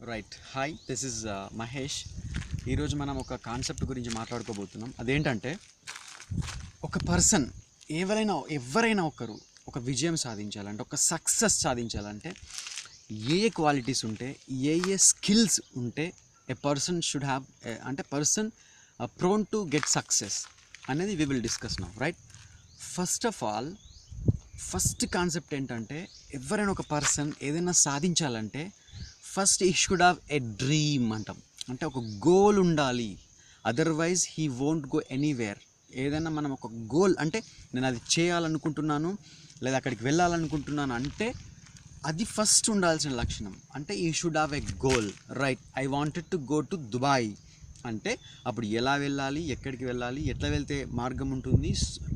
Right. Hi, this is Mahesh. ఈరోజు మనం ఒక కాన్సెప్ట్ గురించి మాట్లాడుకోబోతున్నాం. అదేంటంటే, ఒక పర్సన్ ఎవరైనా ఒకరు ఒక విజయం సాధించాలంటే, ఒక సక్సెస్ సాధించాలంటే ఏ క్వాలిటీస్ ఉంటే, ఏ స్కిల్స్ ఉంటే ఏ పర్సన్ షుడ్ హ్యావ్, అంటే person prone to get success అనేది we will discuss now. Right. First of all, first concept ఏంటంటే, ఎవరైనా ఒక పర్సన్ ఏదైనా సాధించాలంటే ఫస్ట్ ఈ షుడ్ హ్యావ్ ఎ డ్రీమ్ అంటాం. అంటే ఒక గోల్ ఉండాలి, otherwise he won't go anywhere. ఏదైనా మనం ఒక గోల్ అంటే నేను అది చేయాలనుకుంటున్నాను లేదా అక్కడికి వెళ్ళాలనుకుంటున్నాను అంటే అది ఫస్ట్ ఉండాల్సిన లక్షణం. అంటే ఈ should have a goal. Right, I wanted to go to Dubai అంటే అప్పుడు ఎలా వెళ్ళాలి, ఎక్కడికి వెళ్ళాలి, ఎట్లా వెళ్తే మార్గం ఉంటుంది,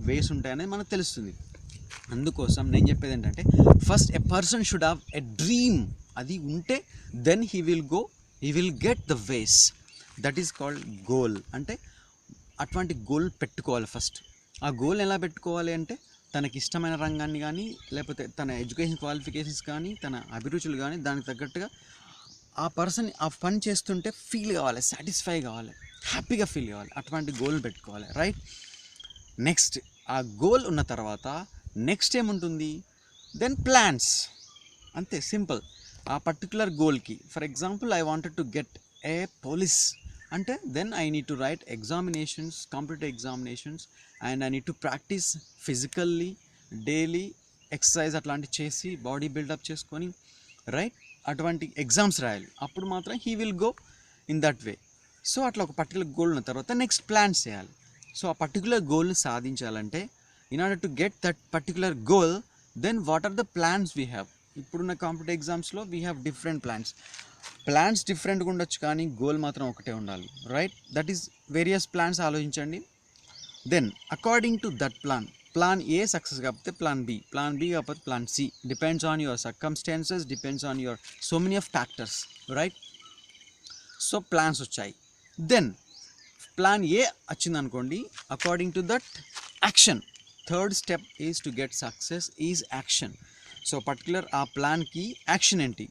వేస్ ఉంటాయి అనేది మనకు తెలుస్తుంది. అందుకోసం నేను చెప్పేది ఏంటంటే, first a person should have a dream. అది ఉంటే then he will get the ways. That is called goal. అంటే అటువంటి గోల్ పెట్టుకోవాలి ఫస్ట్. ఆ గోల్ ఎలా పెట్టుకోవాలి అంటే, తనకి ఇష్టమైన రంగాన్ని కానీ, లేకపోతే తన ఎడ్యుకేషన్ క్వాలిఫికేషన్స్ కానీ, తన అభిరుచులు కానీ, దానికి తగ్గట్టుగా ఆ పర్సన్ ఆ పని చేస్తుంటే ఫీల్ కావాలి, సాటిస్ఫై కావాలి, హ్యాపీగా ఫీల్ కావాలి. అటువంటి గోల్ పెట్టుకోవాలి. రైట్. నెక్స్ట్ ఆ గోల్ ఉన్న తర్వాత నెక్స్ట్ ఏముంటుంది, దెన్ ప్లాన్స్. అంతే, సింపుల్. ఆ పర్టికులర్ గోల్కి, for example I wanted to get a police అంటే then I need to write examinations, competitive examinations, and I need to practice physically, daily exercise అట్లాంటివి చేసి బాడీ బిల్డప్ చేసుకొని right అటువంటి exams రాయాలి. అప్పుడు మాత్రం he will go in that way. So అట్లా ఒక పర్టికులర్ గోల్ ఉన్న తర్వాత నెక్స్ట్ ప్లాన్స్ చేయాలి. సో ఆ పర్టికులర్ గోల్ని సాధించాలంటే, in order to get that particular goal, then what are the plans we have? ఇప్పుడున్న కాంపిటేటివ్ ఎగ్జామ్స్లో వీ హ్యావ్ డిఫరెంట్ ప్లాన్స్ డిఫరెంట్గా ఉండొచ్చు, కానీ గోల్ మాత్రం ఒకటే ఉండాలి. Right. That is various plans ఆలోచించండి. Then according to that plan A success కాకపోతే ప్లాన్ బి కాకపోతే plan C. Depends on your circumstances, depends on your so many of factors. Right. So plans వచ్చాయి, then plan A వచ్చిందనుకోండి, according to that action. Third step is to get success is action. So particular ఆ ప్లాన్కి action ఏంటి?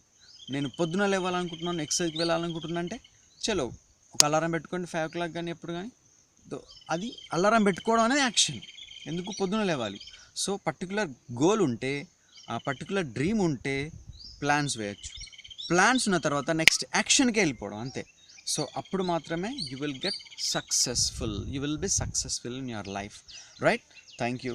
నేను పొద్దున లేవాలనుకుంటున్నాను, ఎక్సర్సైజ్కి వెళ్ళాలనుకుంటున్నాను అంటే చలో ఒక అలారం పెట్టుకోండి, 5 o'clock కానీ ఎప్పుడు కానీ. అది అలారం పెట్టుకోవడం అనేది యాక్షన్. ఎందుకు పొద్దున లేవాలి? సో పర్టికులర్ గోల్ ఉంటే, ఆ పర్టికులర్ డ్రీమ్ ఉంటే ప్లాన్స్ వేయచ్చు. ప్లాన్స్ ఉన్న తర్వాత నెక్స్ట్ యాక్షన్కి వెళ్ళిపోవడం, అంతే. సో అప్పుడు మాత్రమే you will be successful in your life. Right. Thank you.